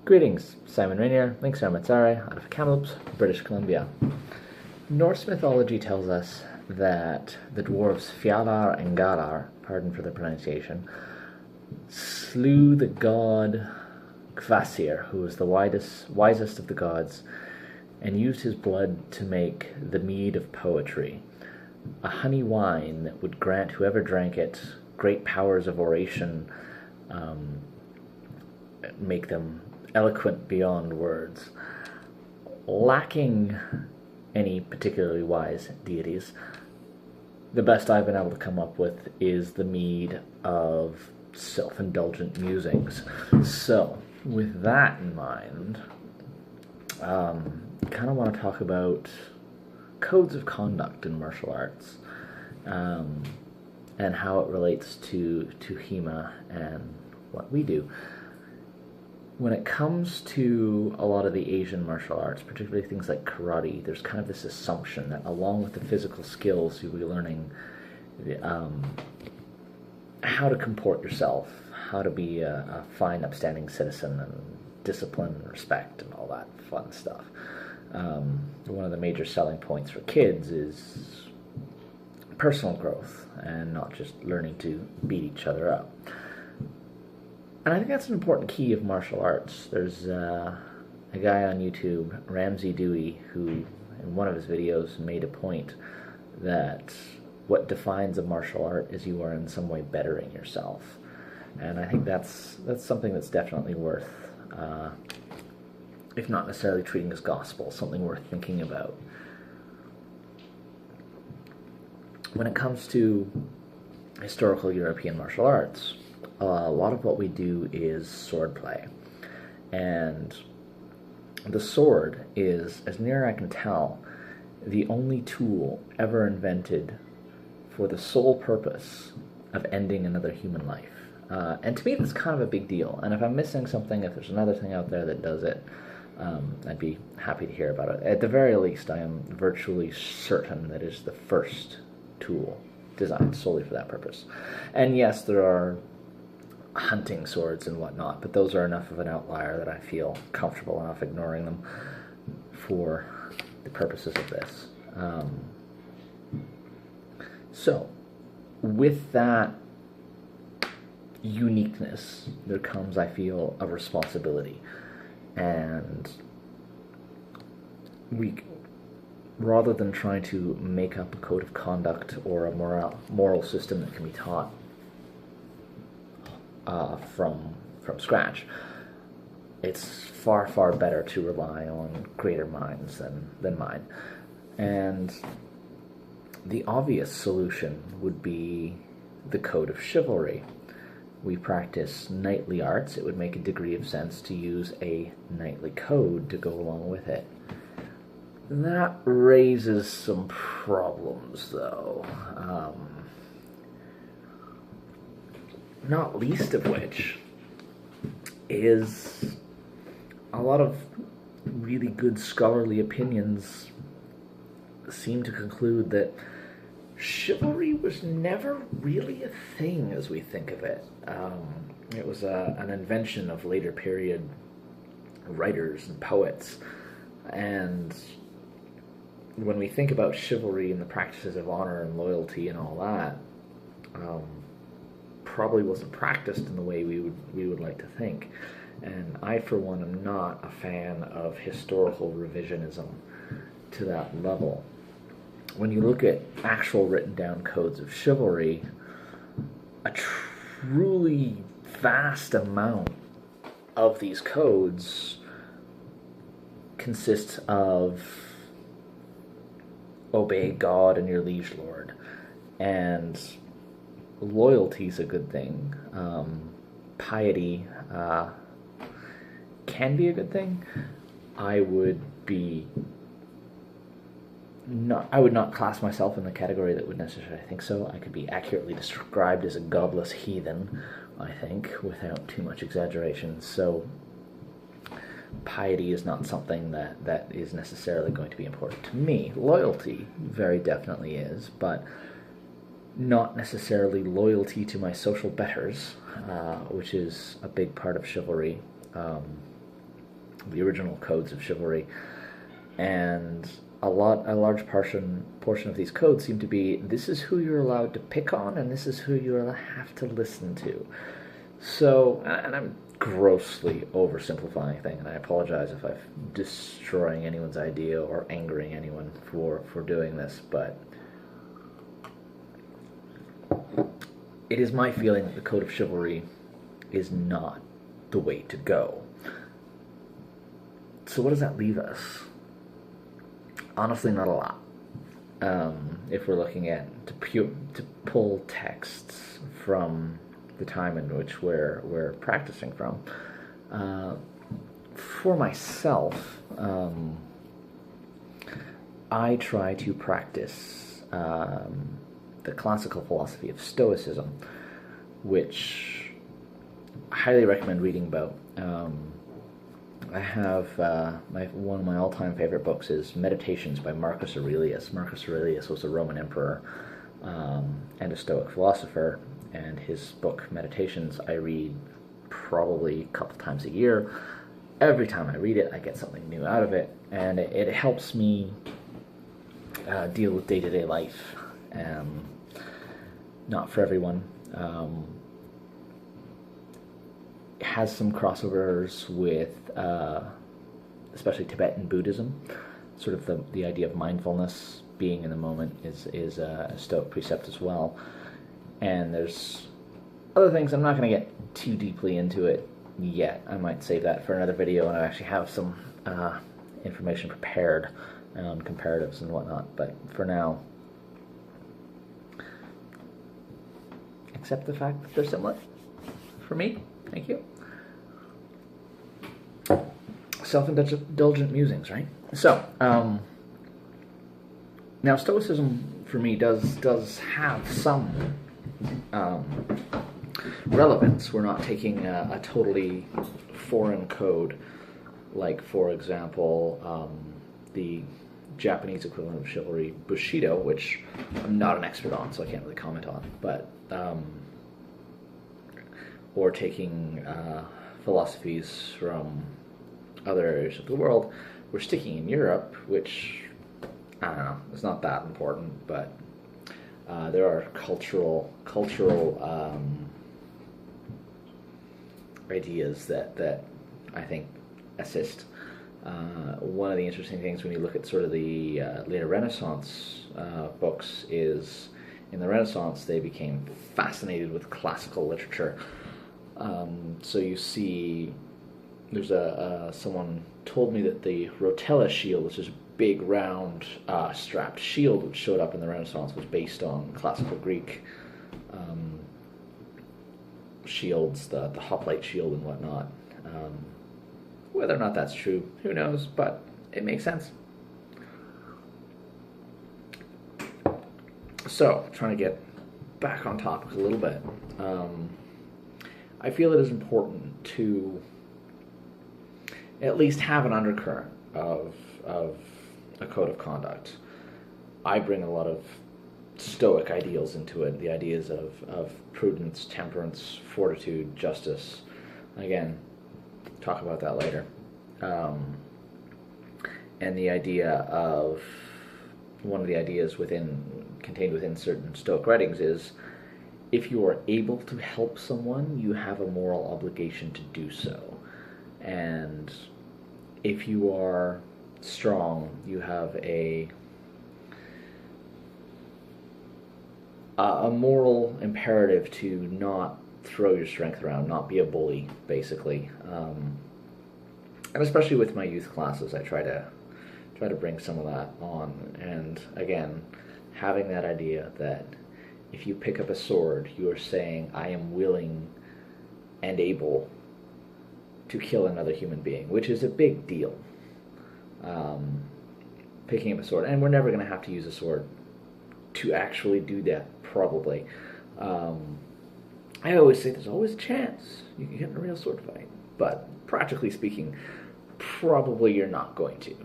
Greetings, Simon Rainier, Links Armatsare, out of Kamloops, British Columbia. Norse mythology tells us that the dwarves Fjalar and Galar, pardon for the pronunciation, slew the god Kvasir, who was the wisest of the gods, and used his blood to make the mead of poetry, a honey wine that would grant whoever drank it great powers of oration, make them eloquent beyond words. Lacking any particularly wise deities, the best I've been able to come up with is the mead of self-indulgent musings. So, with that in mind, kind of want to talk about codes of conduct in martial arts, and how it relates to HEMA and what we do. When it comes to a lot of the Asian martial arts, particularly things like karate, there's kind of this assumption that along with the physical skills, you'll be learning how to comport yourself, how to be a fine, upstanding citizen, and discipline and respect and all that fun stuff. One of the major selling points for kids is personal growth and not just learning to beat each other up. And I think that's an important key of martial arts. There's a guy on YouTube, Ramsey Dewey, who in one of his videos made a point that what defines a martial art is you are in some way bettering yourself. And I think that's something that's definitely worth, if not necessarily treating as gospel, something worth thinking about. When it comes to historical European martial arts, a lot of what we do is swordplay, and the sword is, as near as I can tell, the only tool ever invented for the sole purpose of ending another human life. And to me, that's kind of a big deal. And if I'm missing something, if there's another thing out there that does it, I'd be happy to hear about it. At the very least, I am virtually certain that it is the first tool designed solely for that purpose. And yes, there are hunting swords and whatnot, but those are enough of an outlier that I feel comfortable enough ignoring them for the purposes of this. So, with that uniqueness, there comes, I feel, a responsibility. And we, rather than trying to make up a code of conduct or a moral system that can be taught from scratch, it's far, far better to rely on greater minds than mine. And the obvious solution would be the code of chivalry. We practice knightly arts. It would make a degree of sense to use a knightly code to go along with it. That raises some problems, though. Not least of which is a lot of really good scholarly opinions seem to conclude that chivalry was never really a thing as we think of it. It was an invention of later period writers and poets. And when we think about chivalry and the practices of honor and loyalty and all that, probably wasn't practiced in the way we would like to think. And I, for one, am not a fan of historical revisionism to that level. When you look at actual written down codes of chivalry, a truly vast amount of these codes consists of obey God and your liege lord, and loyalty's a good thing. Piety can be a good thing. I would not class myself in the category that would necessarily think so. I could be accurately described as a godless heathen, I think, without too much exaggeration. So piety is not something that is necessarily going to be important to me. Loyalty very definitely is, but not necessarily loyalty to my social betters, which is a big part of chivalry. the original codes of chivalry, and a large portion of these codes seem to be, this is who you're allowed to pick on, and this is who you have to listen to. So, and I'm grossly oversimplifying things, and I apologize if I'm destroying anyone's idea or angering anyone for doing this, but it is my feeling that the Code of Chivalry is not the way to go. So what does that leave us? Honestly, not a lot. If we're looking at to pull texts from the time in which we're practicing from. For myself, I try to practice the classical philosophy of Stoicism, which I highly recommend reading about. I have one of my all-time favorite books is Meditations by Marcus Aurelius. Marcus Aurelius was a Roman emperor and a Stoic philosopher, and his book Meditations I read probably a couple times a year. Every time I read it, I get something new out of it, and it helps me deal with day-to-day life. Not for everyone. It has some crossovers with especially Tibetan Buddhism. Sort of the idea of mindfulness, being in the moment, is a Stoic precept as well. And there's other things. I'm not going to get too deeply into it yet. I might save that for another video, and I actually have some information prepared on comparatives and whatnot. But for now, accept the fact that they're similar. For me, thank you. Self-indulgent musings, right? So, now Stoicism for me does have some relevance. We're not taking a totally foreign code, like, for example, the Japanese equivalent of chivalry, Bushido, which I'm not an expert on, so I can't really comment on, but or taking philosophies from other areas of the world. We're sticking in Europe, which, I don't know, it's not that important, but there are cultural ideas that I think assist. One of the interesting things when you look at sort of the later Renaissance books is, in the Renaissance they became fascinated with classical literature. So you see, there's someone told me that the Rotella shield, which is a big round strapped shield which showed up in the Renaissance, was based on classical Greek shields, the hoplite shield and whatnot. Whether or not that's true, who knows, but it makes sense. So, trying to get back on topic a little bit, I feel it is important to at least have an undercurrent of a code of conduct. I bring a lot of Stoic ideals into it, the ideas of prudence, temperance, fortitude, justice. Again, talk about that later. And the idea of, one of the ideas contained within certain Stoic writings is, if you are able to help someone, you have a moral obligation to do so. And if you are strong, you have a moral imperative to not throw your strength around, not be a bully, basically. And especially with my youth classes, I try to bring some of that on. And again, having that idea that if you pick up a sword, you are saying, I am willing and able to kill another human being, which is a big deal. Picking up a sword, and we're never going to have to use a sword to actually do that, probably. I always say there's always a chance you can get in a real sword fight, but practically speaking, probably you're not going to.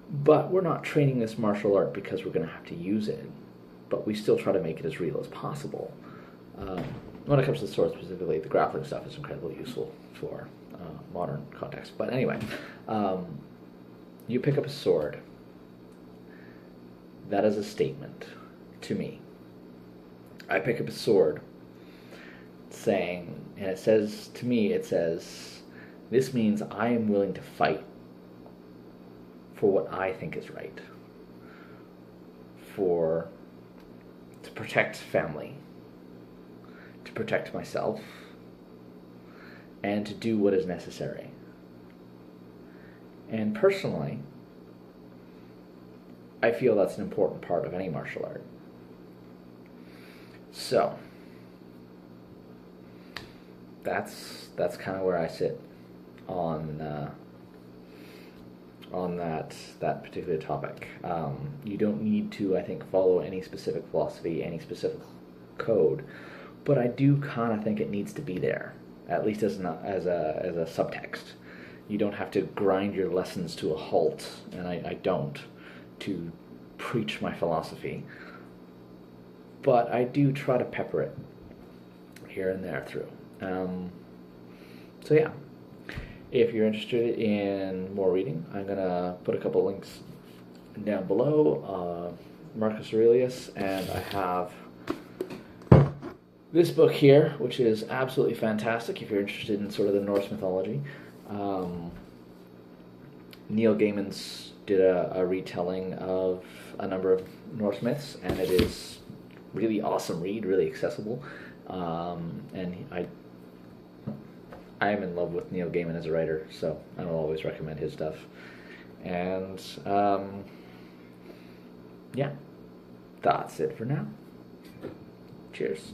But we're not training this martial art because we're going to have to use it, but we still try to make it as real as possible. When it comes to the sword specifically, the grappling stuff is incredibly useful for modern context. But anyway, you pick up a sword. That is a statement to me. I pick up a sword saying, and it says, to me, it says, this means I am willing to fight for what I think is right. To protect family, to protect myself, and to do what is necessary. And personally, I feel that's an important part of any martial art. So, that's kind of where I sit on that particular topic. You don't need to, I think, follow any specific philosophy, any specific code, but I do kind of think it needs to be there, at least as a subtext. You don't have to grind your lessons to a halt, and I don't, to preach my philosophy, but I do try to pepper it here and there through. So yeah, if you're interested in more reading, I'm going to put a couple links down below. Marcus Aurelius, and I have this book here, which is absolutely fantastic if you're interested in sort of the Norse mythology. Neil Gaiman's did a retelling of a number of Norse myths, and it is really awesome read, really accessible. And I am in love with Neil Gaiman as a writer, so I will always recommend his stuff. And yeah, that's it for now. Cheers.